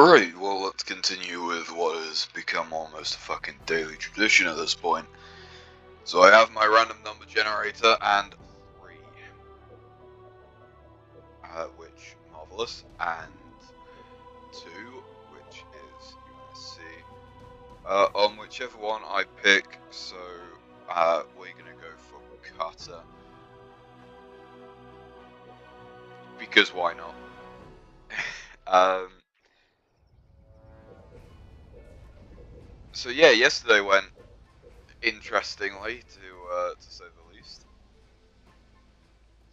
Right, well, let's continue with what has become almost a fucking daily tradition at this point. So I have my random number generator and 3, which marvelous, and 2, which is UNSC. On whichever one I pick, so we're gonna go for Cutter, because why not? So yeah, yesterday went interestingly, to say the least.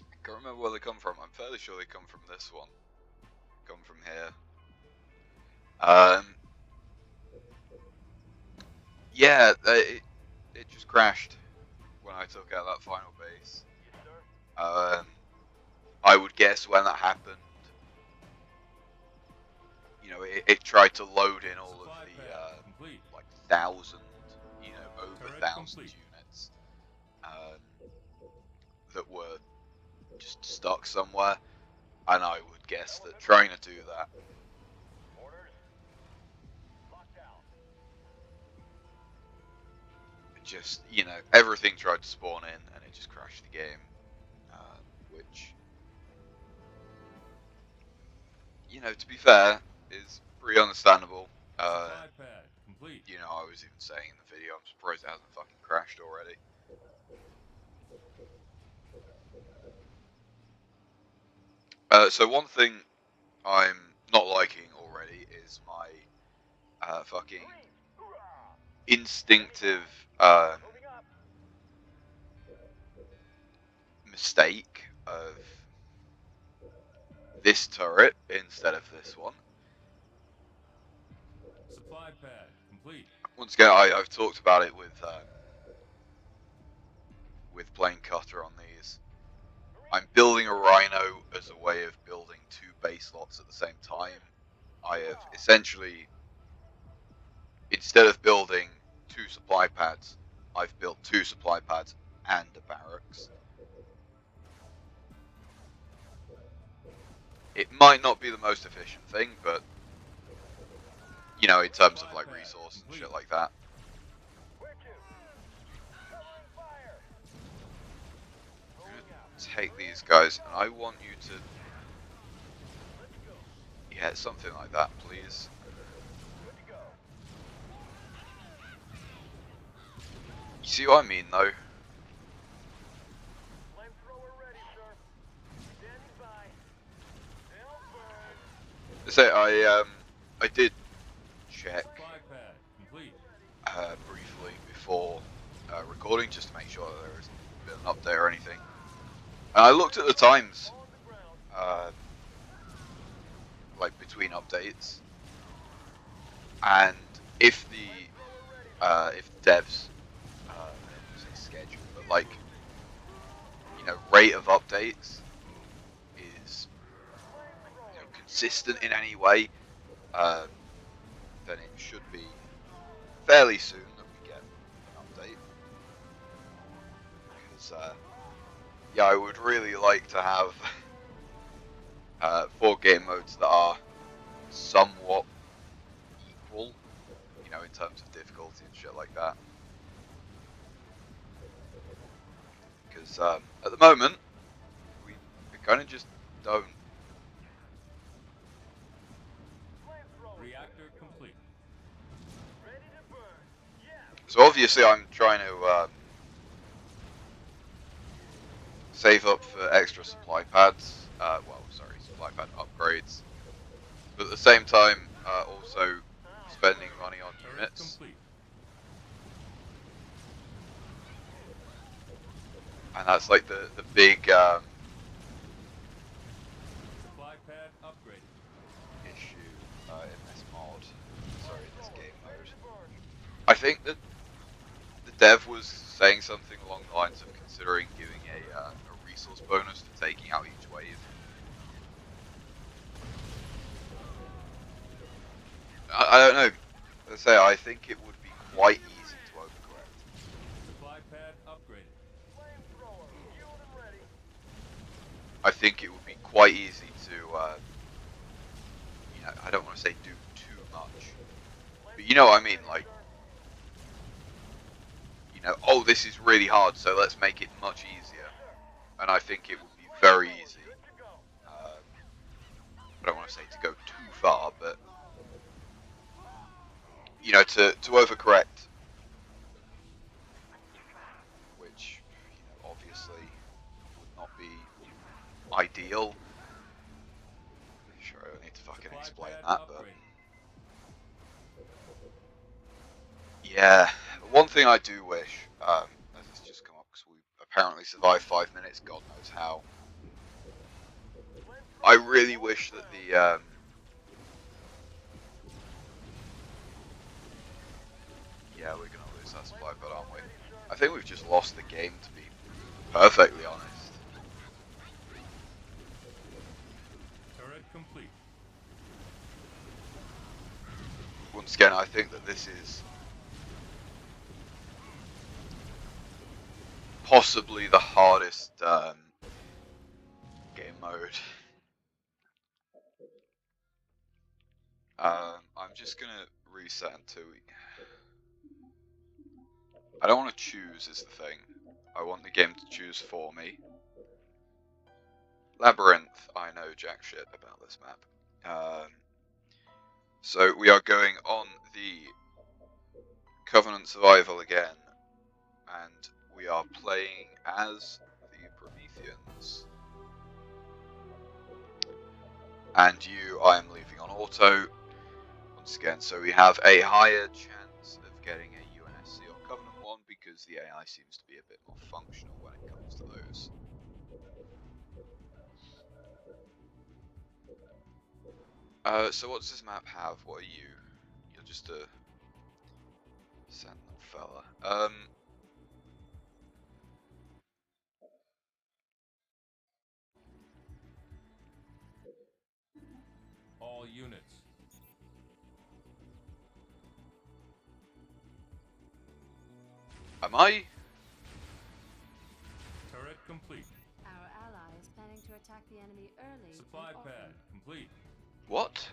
I can't remember where they come from. I'm fairly sure they come from this one. Come from here. Yeah, it just crashed when I took out that final base. I would guess when that happened, you know, it tried to load in all of the like 1,000, over 1,000 units that were just stuck somewhere, and I would guess that trying to do that. Just, everything tried to spawn in and it just crashed the game, which, to be fair, is pretty understandable. I was even saying in the video, I'm surprised it hasn't fucking crashed already. So one thing I'm not liking already is my fucking instinctive mistake of this turret instead of this one. Supply pad complete. Once again, I've talked about it with playing Cutter on these. I'm building a Rhino as a way of building 2 base lots at the same time. I have essentially, instead of building 2 supply pads, I've built 2 supply pads and a barracks. It might not be the most efficient thing, but, in terms of like resource and shit like that. I'm gonna take these guys, and I want you to, yeah, something like that, please. You see what I mean, though? So I did check briefly before recording, just to make sure that there isn't an update or anything. And I looked at the times, like between updates, and if the devs, say schedule, but like, rate of updates is consistent in any way, then it should be fairly soon that we get an update. Because yeah, I would really like to have 4 game modes that are somewhat equal, in terms of difficulty and shit like that. Because at the moment, we kind of just don't. Reactor complete. So obviously I'm trying to save up for extra supply pads, supply pad upgrades, but at the same time also spending money on units. And that's like the big Supply pad upgraded. issue in this mod. Sorry, in this game mode. I think that the dev was saying something along the lines of considering giving a resource bonus for taking out each wave. I don't know. Let's say I think it would be quite easy to overcorrect. Supply pad upgraded. I think it would be quite easy to, I don't want to to say do too much, but you know what I mean, like, you know, oh, this is really hard, so let's make it much easier. And I think it would be very easy. I don't want to say to go too far, but you know, to overcorrect, which, you know, obviously would not be ideal. Sure, I don't need to fucking Supply explain pad that, but upgraded. yeah, one thing I do wish, as it's just come up, because we apparently survived 5 minutes, God knows how. I really wish that the yeah, we're gonna lose that supply pod, aren't we? I think we've just lost the game, to be perfectly honest. Turret complete. Once again, I think that this is possibly the hardest game mode. I'm just gonna reset until we... I don't want to choose is the thing. I want the game to choose for me. Labyrinth, I know jack shit about this map. So we are going on the Covenant Survival again, and we are playing as the Prometheans. And you, I am leaving on auto once again, so we have a higher chance of getting a UNSC or Covenant one because the AI seems to be a bit more functional when it comes to those. So what does this map have? What are you? You're just a sentinel fella. All units. Am I? Turret complete. Our ally is planning to attack the enemy early. Supply and pad often. complete. What?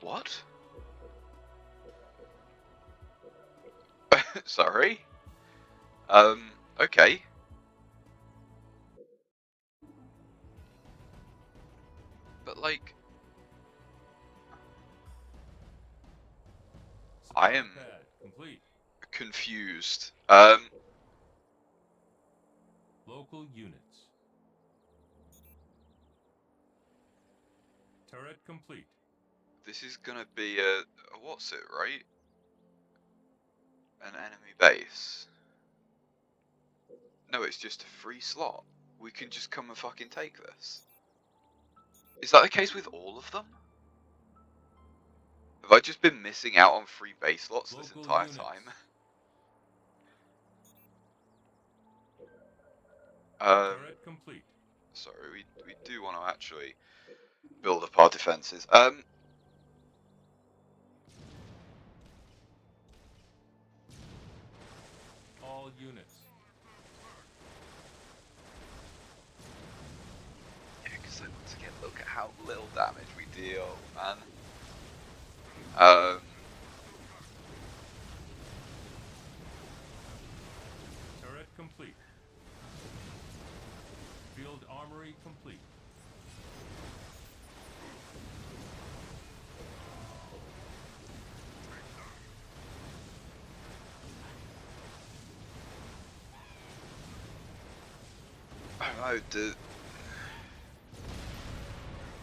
What? Sorry? Okay. But like... Supply I am pad complete. confused. Local units. Turret complete. This is gonna be a what's it, right? An enemy base. No, it's just a free slot. We can just come and fucking take this. Is that the case with all of them? Have I just been missing out on free base slots this Local entire units. time? Turret complete. Sorry, we do want to actually build up our defenses. All units. Yeah, because once again, look at how little damage we deal, man. Turret complete. Field armory complete. I don't know,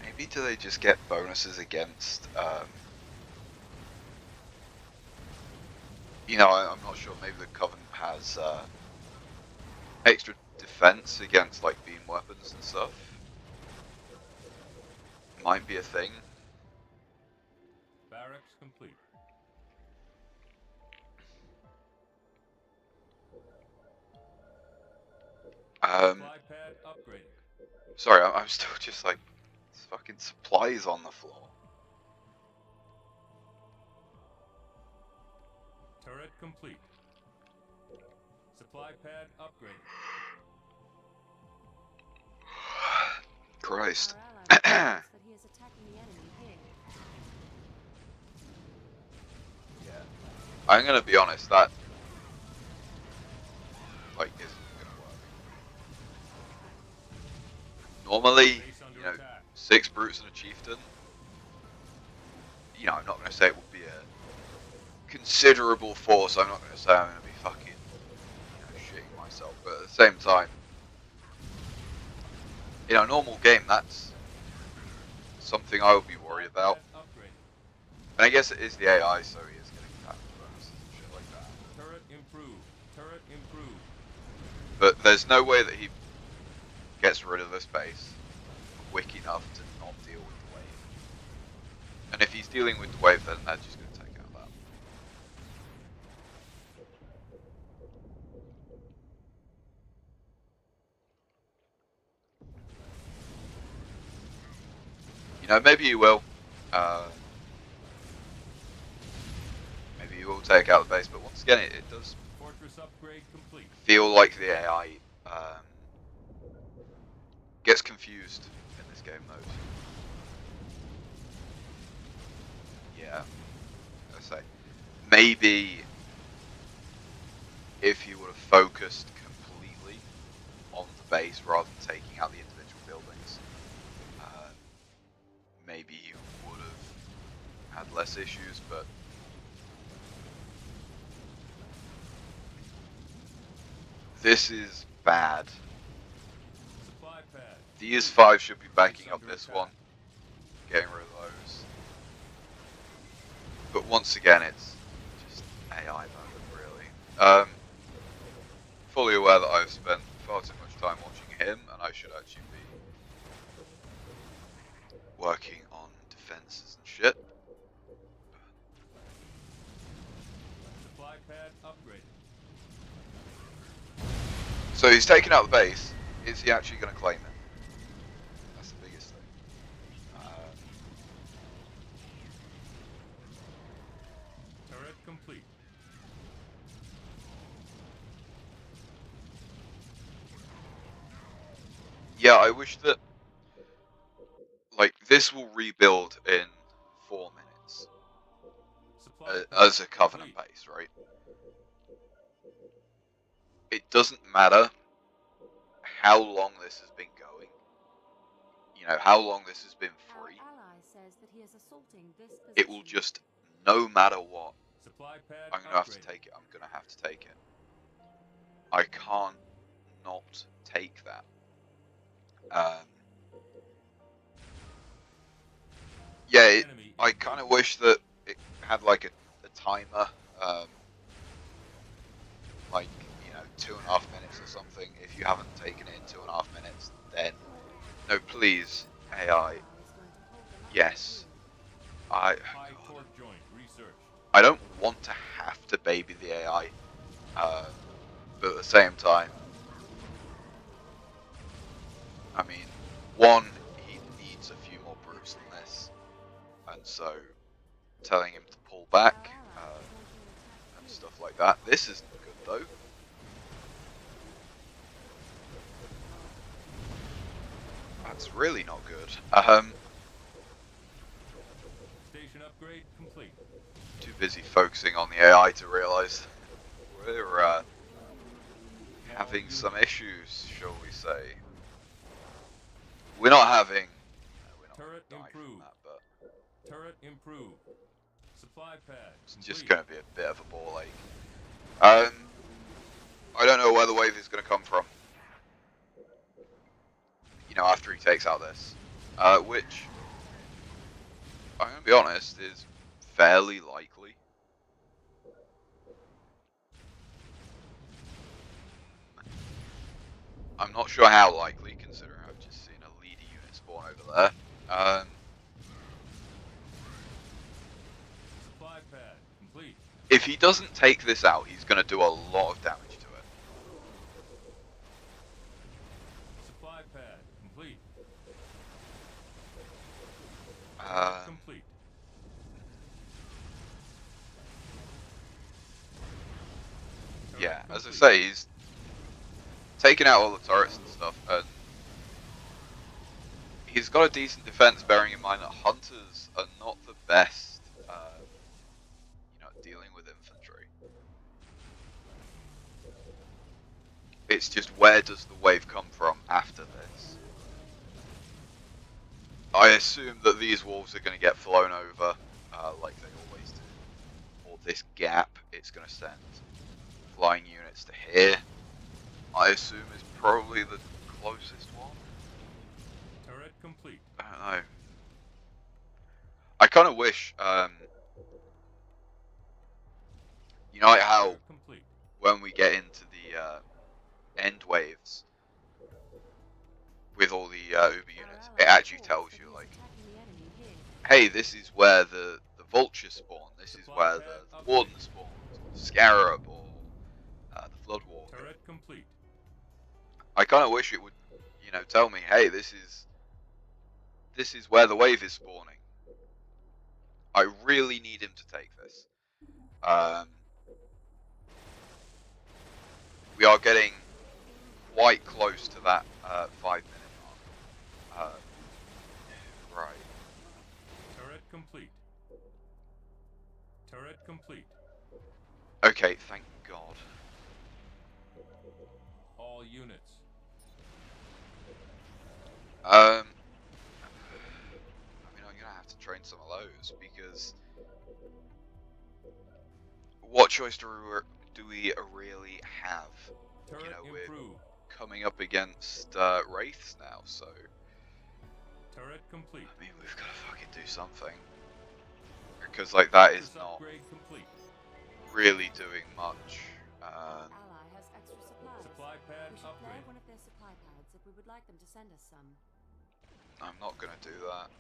maybe do they just get bonuses against, you know, I'm not sure, maybe the Covenant has, extra defense against, like, beam weapons and stuff. Might be a thing. Barracks complete. Supply pad upgraded. Sorry, I'm still just like, there's fucking supplies on the floor. Turret complete. Supply pad upgraded. Christ. Our ally reports that he is attacking the enemy here. Yeah. I'm gonna be honest, that like isn't gonna work. Normally, Base under you know, attack. 6 brutes and a chieftain. You know, I'm not gonna say it would be a considerable force. I'm not gonna say I'm gonna be fucking, shitting myself. But at the same time, in a normal game, that's something I would be worried about. Pad upgraded. And I guess it is the AI, so he is getting damage bonuses and shit like that. Turret improved. Turret improved. But there's no way that he gets rid of this base quick enough to not deal with the wave. And if he's dealing with the wave, then they're just going to take out that. You know, maybe you will. Maybe you will take out the base, but once again, it does Fortress upgrade complete. feel like the AI gets confused in this game mode. Yeah, I say maybe if you would have focused completely on the base rather than taking out the individual buildings, maybe you would have had less issues. But this is bad. Supply pad. The ES5 should be backing Base up under this attack. one, getting rid of those. But once again, it's just AI mode, really. Fully aware that I've spent far too much time watching him, and I should actually be working on defenses and shit. Supply pad upgraded. So he's taken out the base. Is he actually going to claim it? That's the biggest thing. Turret complete. Yeah, I wish that, like, this will rebuild in 4 minutes Supply pad as a Covenant complete. base, right? It doesn't matter how long this has been going. You know, how long this has been Our free. ally says that he is assaulting this position. It will just, no matter what, Supply pad I'm going to have to upgraded. take it. I'm going to have to take it. I can't not take that. Yeah, Enemy I kind of wish that it had like a timer, like, 2.5 minutes or something. If you haven't taken it in 2.5 minutes, then no, please, AI. Yes, High torque joint research. I don't want to have to baby the AI, but at the same time, I mean, one, he needs a few more brutes than this, and so telling him to pull back and stuff like that. This isn't good though. That's really not good. Station upgrade complete. Too busy focusing on the AI to realise we're having some issues, shall we say. We're not having. We're not Turret gonna die from improved. that, but Turret improved. Supply pad it's complete. just going to be a bit of a ball ache. I don't know where the wave is going to come from. After he takes out this, which I'm going to be honest is fairly likely. I'm not sure how likely, considering I've just seen a leader unit spawn over there. Supply pad complete. If he doesn't take this out, he's going to do a lot of damage to it. Supply pad complete. Complete. Turret Yeah. as I say, he's taken out all the turrets and stuff, and he's got a decent defense, bearing in mind that hunters are not the best, dealing with infantry. It's just, where does the wave come from after this? I assume that these wolves are going to get flown over, like they always do. Or this gap, it's going to send flying units to here. I assume is probably the closest one. Turret complete. I don't know. I kind of wish, you know, like how Turret complete. when we get into the end waves with all the Uber units, it actually tells you, like, hey, this is where the vultures spawn, this is where the warden spawns, or the scarab, or the flood walker. Turret complete. I kind of wish it would, tell me, hey, this is where the wave is spawning. I really need him to take this. We are getting quite close to that 5-minute mark. Right. Turret complete. Turret complete. Okay, thank God. All units. I mean, I'm gonna have to train some of those, because what choice do we really have? Turret We're improved. coming up against wraiths now, so Turret complete. I mean, we've got to fucking do something, because like that is Fortress not upgrade complete. really doing much. Ally has extra supplies. Supply pad We should flag upgrade. one of their supply pads if we would like them to send us some. I'm not gonna do that.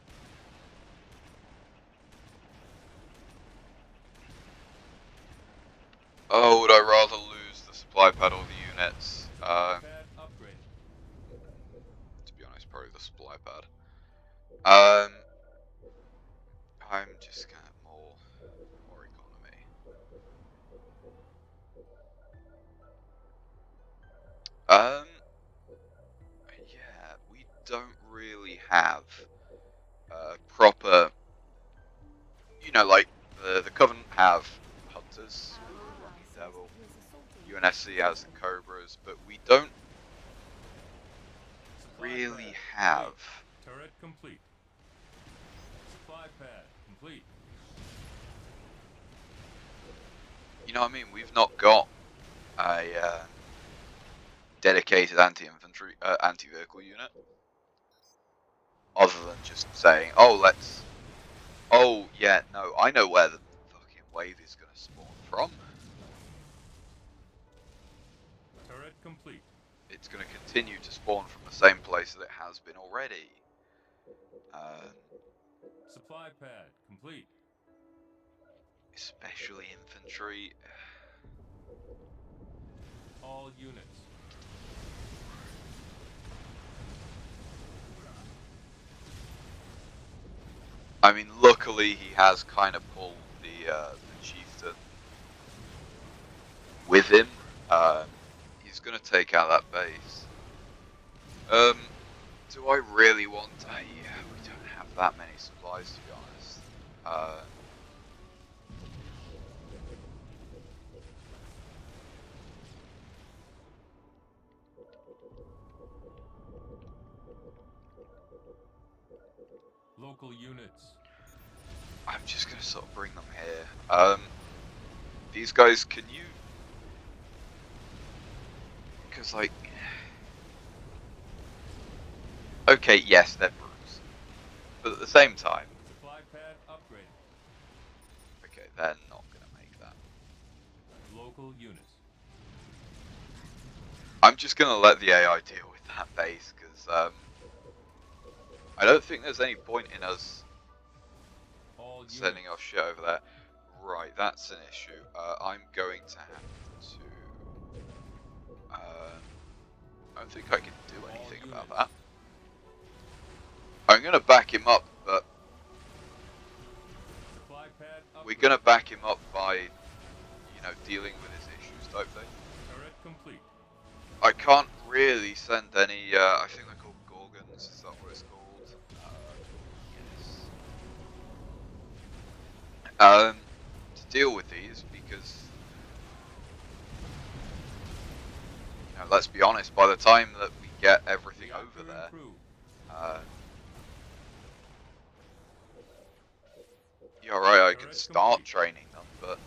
Oh, would I rather lose the supply pad or the units? Pad upgrade. To be honest, probably the supply pad. I'm just gonna more economy. Yeah, we don't really have proper, like the Covenant have hunters, Lucky Devil, UNSC has the Cobras, but we don't Supply really pad have. complete. Turret complete. Supply pad complete. You know what I mean? We've not got a dedicated anti-infantry, anti-vehicle unit, other than just saying, oh yeah, no, I know where the fucking wave is gonna spawn from. Turret complete. It's gonna continue to spawn from the same place that it has been already. Supply pad complete. Especially infantry. All units. I mean, luckily he has kind of pulled the chieftain with him. He's gonna take out that base. Do I really want? Yeah, we don't have that many supplies, to be honest. Local units. I'm just gonna sort of bring them here. These guys, can you? Because like, okay, yes, they're bruised, but at the same time, Supply pad upgrade. okay, they're not gonna make that. Local units. I'm just gonna let the AI deal with that base, because I don't think there's any point in us All units. sending off shit over there. Right, that's an issue. I'm going to have to. I don't think I can do anything about that. I'm gonna back him up, but Supply pad upgrade. we're gonna back him up by, dealing with his issues type thing. Turret complete. I can't really send any, I think they're called Gorgons, is that what it's called? Yes. To deal with these, because, you know, let's be honest, by the time that we get everything over Reactor there, improved. you're right, I can Turret start complete. training them, but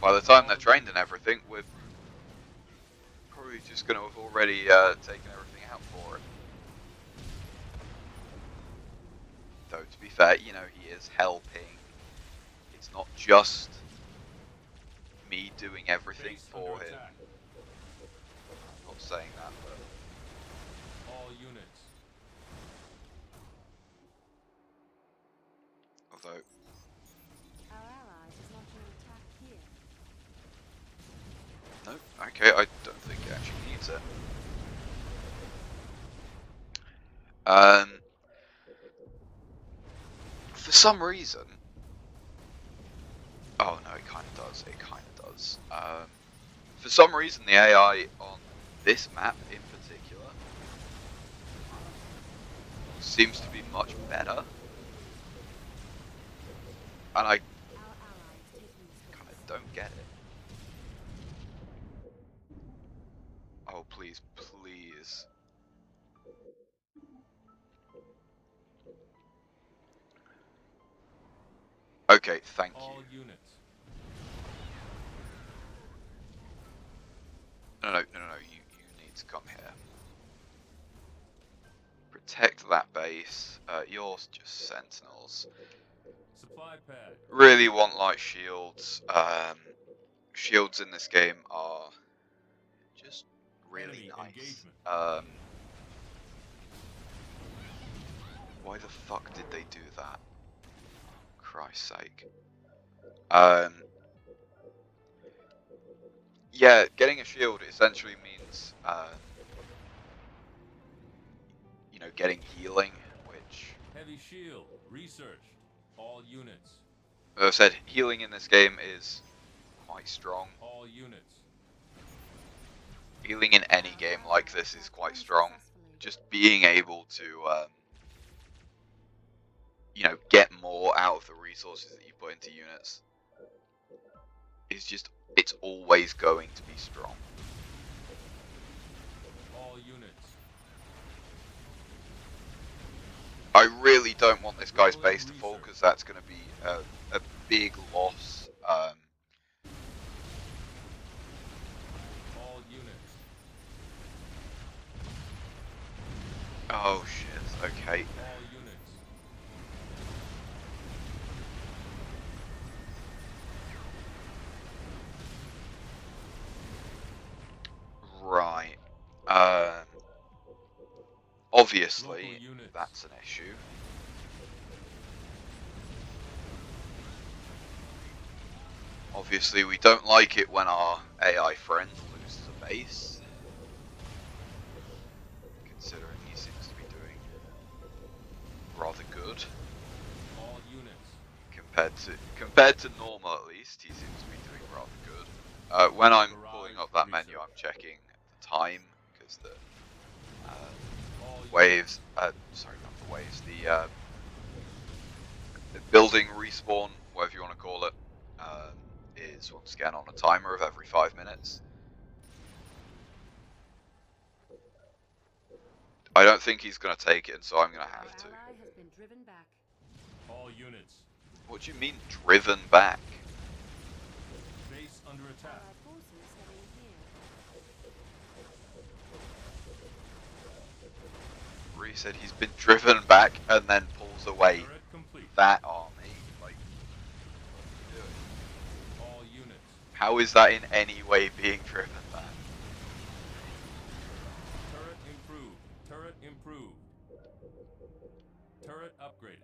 by the time they're All trained and units. everything, we're probably just going to have already taken everything out for it. Though, to be fair, you know, he is helping. It's not just me doing everything Base for under him. attack. I'm not saying that, but All units. although, Our allies is launching an attack here. no, okay, I don't think it actually needs it. For some reason, oh no, it kind of does. It kind of does. For some reason, the AI on this map in particular seems to be much better, and I Our ally is taking this kind base. of don't get it. Oh please, please. Okay, thank you. All units. No, you need to come here. Protect that base. You're just sentinels. Supply pad. Really want light shields. Shields in this game are just really Enemy nice. engagement. Why the fuck did they do that? Christ's sake. Yeah, getting a shield essentially means, you know, getting healing, which, Heavy shield. Researched. All units. as I said, healing in this game is quite strong. All units. Healing in any game like this is quite strong. Just being able to, you know, get more out of the resources that you put into units is just, it's always going to be strong. All units. I really don't want this guy's Rolling base to fall, research. because that's going to be a big loss. All units. Oh shit, okay. All units. Right. Obviously, Local units. that's an issue. Obviously, we don't like it when our AI friend loses a base. Considering he seems to be doing rather good. All units. Compared to normal, at least, he seems to be doing rather good. When I'm pulling up that menu, I'm checking the time, because the All waves, sorry, not the waves, the building respawn, whatever you want to call it, is once again on a timer of every 5 minutes. I don't think he's going to take it, and so I'm going to have to. Our ally has been driven back. All units. What do you mean, driven back? Base under attack. Allied forces heading here. Ree said he's been driven back and then pulls away Turret complete. that army. Like, what are you doing? All units. How is that in any way being driven back? Turret improved. Turret improved. Turret upgraded.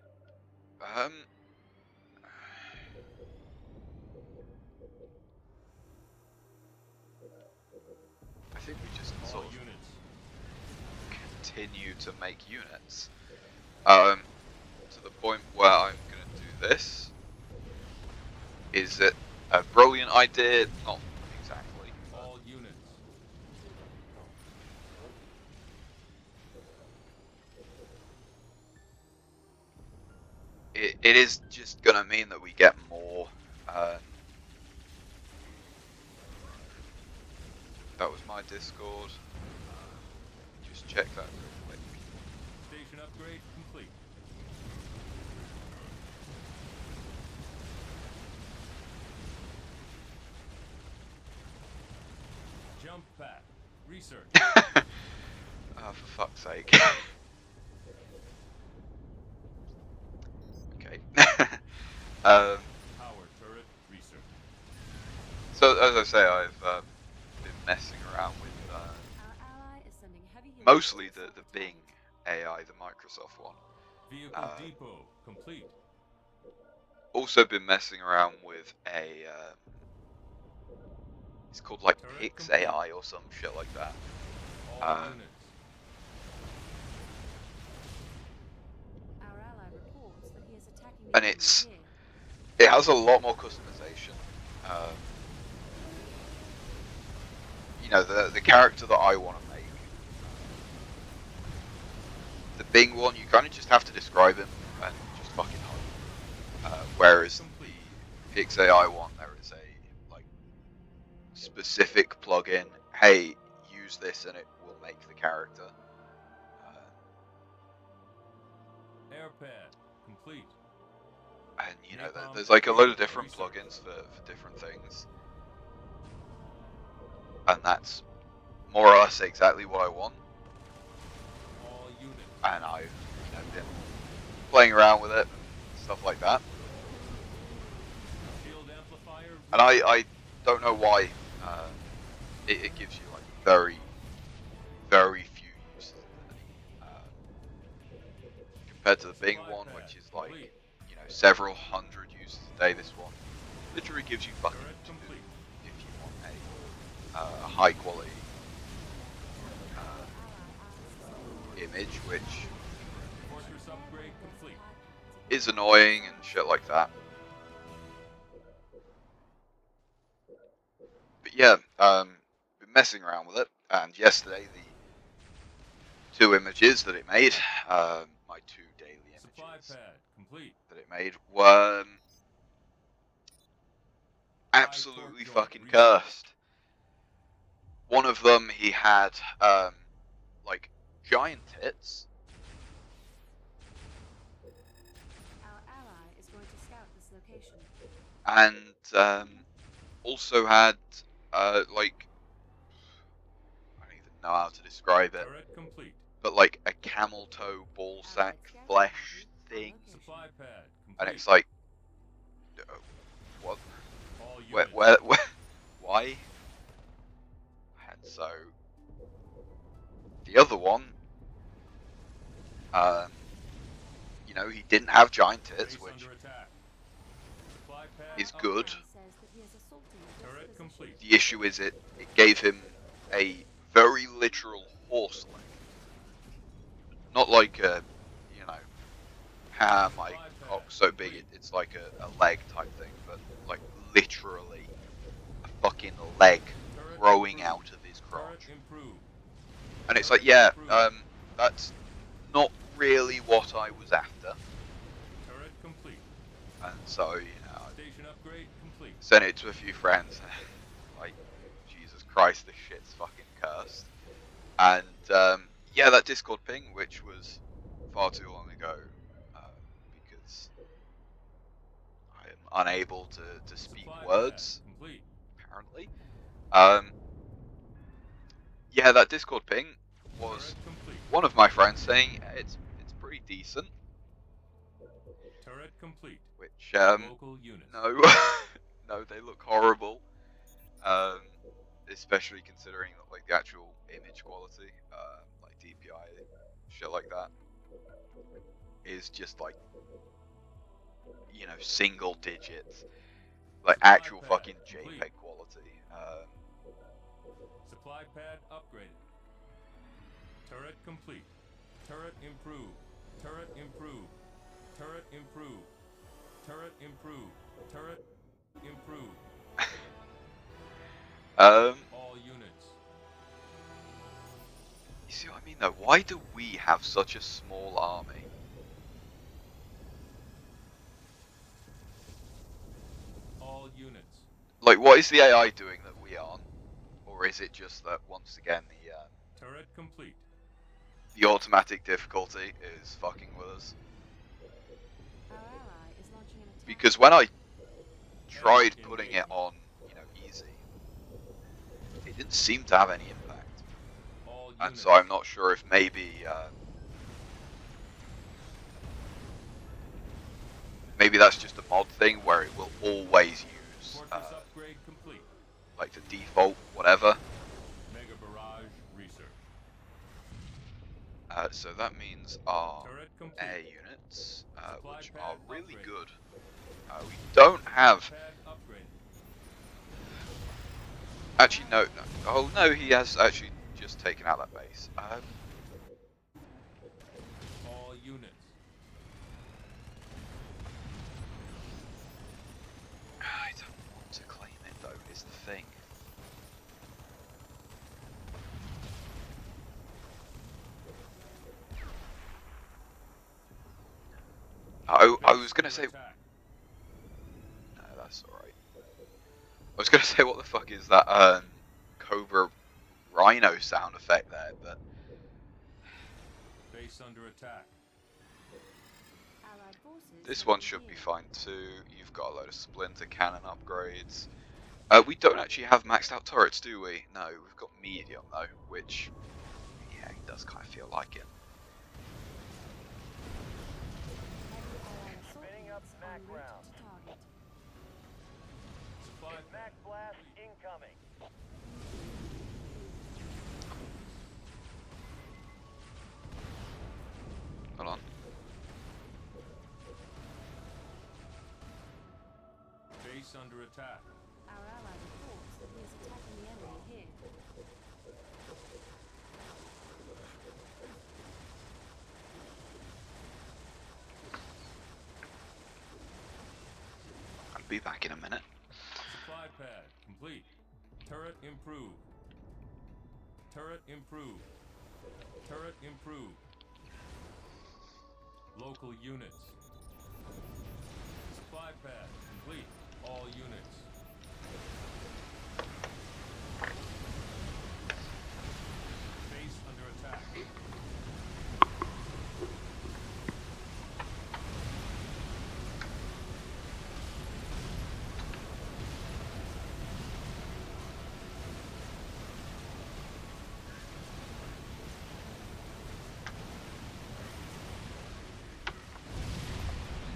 I think we just All sort of units. continue to make units. To the point where I'm going to do this. Is it a brilliant idea? Not exactly. All units. it is just gonna mean that we get more. That was my Discord. Just check that real quick. Station upgrade complete. Jump pad. Research. Oh, for fuck's sake. Okay. Power turret research. So as I say, I've been messing around with Our ally is sending heavy units mostly to the assault Bing target. AI, the Microsoft one. Vehicle depot complete. Also been messing around with a it's called like Turret Pix complete. AI or some shit like that. All units. Our ally reports that he is attacking the And enemy it's here. it has a lot more customization. You know, the character that I want to make. The Bing one, you kind of just have to describe him and just fucking hope. Whereas Complete. the Pix AI one, there is a like specific plugin. Hey, use this and it will make the character. Air pad complete. And you know, Napalm there's like a load of data different research. plugins for different things, and that's more or less exactly what I want. All units. And I've been playing around with it and stuff like that. Shield amplifier. And I don't know why it gives you like very few uses a day, compared to the Bing Supply one, pad which is like complete. several hundred uses a day. This one literally gives you fucking Turret two complete. if you want a high quality image, which Fortress upgrade complete. is annoying and shit like that. But yeah, been messing around with it, and yesterday the two images that it made, my two daily Supply images pad complete. that it made were High absolutely torque joint fucking research. cursed. One of them, he had like giant tits, Our ally is going to scout this location. and also had like, I don't even know how to describe it, Turret complete. but like a camel toe ball sack flesh thing, Supply pad and complete. it's like, what? All Where, units. why? And so the other one, he didn't have giant tits, Base which under attack. Supply pad is up. good. Says that he is assaulting this Turret position. complete. The issue is it gave him a very literal horse leg. Not like a, my cock's so big it's like a leg type thing, but like literally a fucking leg Turret growing improved. out of his Turret crotch. improved. And it's Turret like, yeah, improved. that's not really what I was after. Turret complete. And so, I Station upgrade complete. sent it to a few friends. Like, Jesus Christ, this shit's fucking cursed. And yeah, that Discord ping, which was far too long ago, because I am unable to speak Supply words, pad complete. apparently. Um, yeah, that Discord ping was Turret complete. one of my friends saying it's pretty decent, Turret complete. which Local units. no, no, they look horrible. Especially considering that like the actual image quality, like DPI, shit like that, is just like single digits, like Supply actual pad fucking complete. JPEG quality. Supply pad upgraded. Turret complete. Turret improved. Turret improved. Turret improved. Turret improved. Turret improved. All units. You see what I mean though? Why do we have such a small army? All units. Like, what is the AI doing that we aren't? Or is it just that, once again, Turret complete. the automatic difficulty is fucking with us? Our ally is launching an attack. Because when I tried Enemy putting engaged. it on, easy, it didn't seem to have any impact. All And units. so I'm not sure if maybe that's just a mod thing where it will always use Fortress upgrade complete. like the default whatever. Mega barrage research. So that means our Turret complete. air units, Supply which pad are really upgrade. good. We don't have. Pad upgrade. Actually, no. Oh no, he has actually just taken out that base. All units. I don't want to claim it though. Is the thing. I was gonna say. Attack. No, that's all right. I was gonna say, what the fuck is that Cobra Rhino sound effect there? But Base under attack. Allied forces this have one been should be healed. fine too. You've got a load of splinter cannon upgrades. We don't actually have maxed out turrets, do we? No, we've got medium though, which, yeah, it does kind of feel like it. Heavy allied assault Spinning up units Mac en route round. to target. Supply Mac blast incoming. Hold on. base under attack. Our ally reports that he is attacking the enemy here. I'll be back in a minute. Supply pad complete. Turret improved. Turret improved. Turret improved. Local units. Supply pad complete. All units. Base under attack.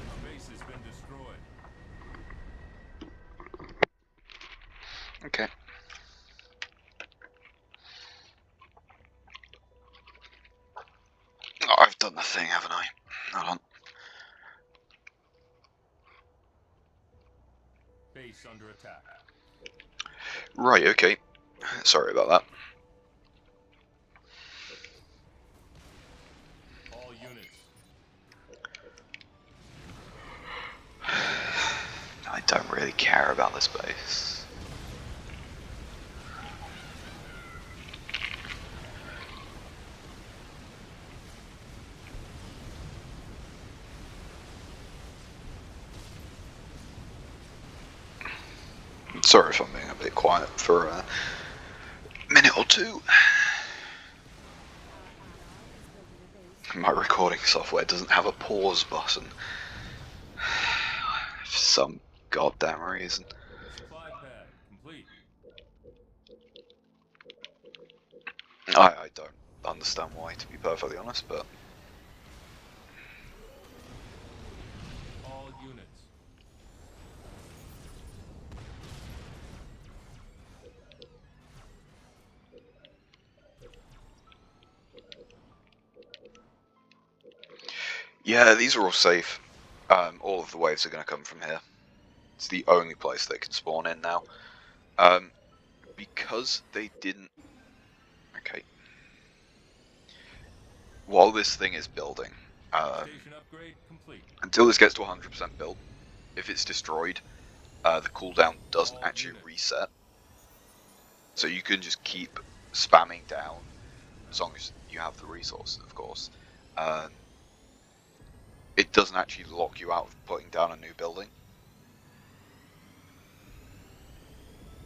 Our base has been destroyed. Okay. Oh, I've done the thing, haven't I? Hold on. Base under attack. Right, okay. Sorry about that. All units. I don't really care about this base. Sorry if I'm being a bit quiet for a minute or two. Our ally is building a base. My recording software doesn't have a pause button. For some goddamn reason. Supply pad complete. I don't understand why, to be perfectly honest, but All units. yeah, these are all safe. All of the waves are going to come from here. It's the only place they can spawn in now. Because they didn't... Okay. While this thing is building, Station upgrade complete. until this gets to 100% built, if it's destroyed, the cooldown doesn't All actually units. reset. So you can just keep spamming down, as long as you have the resources, of course. It doesn't actually lock you out of putting down a new building.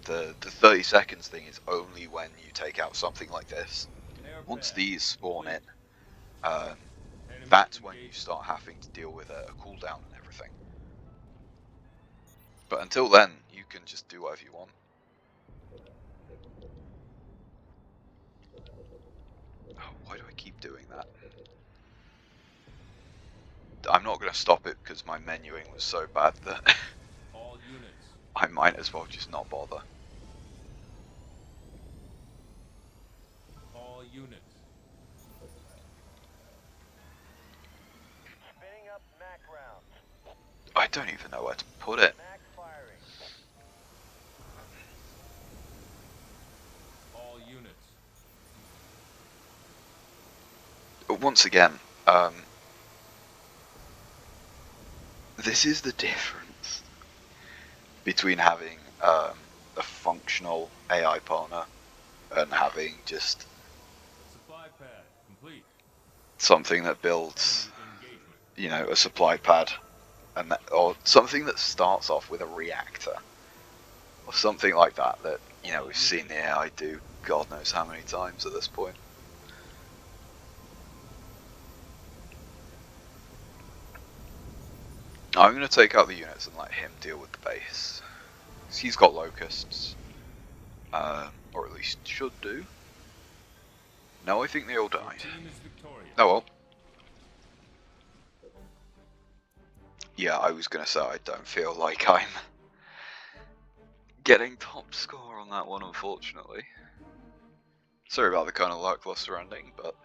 the 30 seconds thing is only when you take out something like this. Air Once pad these spawn in, complete. um, Enemy that's when you engagement. start having to deal with a cooldown and everything. But until then, you can just do whatever you want. Oh, why do I keep doing that? I'm not going to stop it because my menuing was so bad that All units. I might as well just not bother. All units. Spinning up Mac rounds. I don't even know where to put it. Mac firing. All units. Once again, this is the difference between having a functional AI partner and having just Supply pad complete. something that builds, Enemy engagement. you know, a supply pad, and or something that starts off with a reactor or something like that. That, you know, we've seen the AI do God knows how many times at this point. I'm going to take out the units and let him deal with the base. 'Cause he's got locusts, or at least should do. No, I think they all Your died. team is victorious. Oh well. Yeah, I was going to say I don't feel like I'm getting top score on that one, unfortunately. Sorry about the kind of lackluster ending, but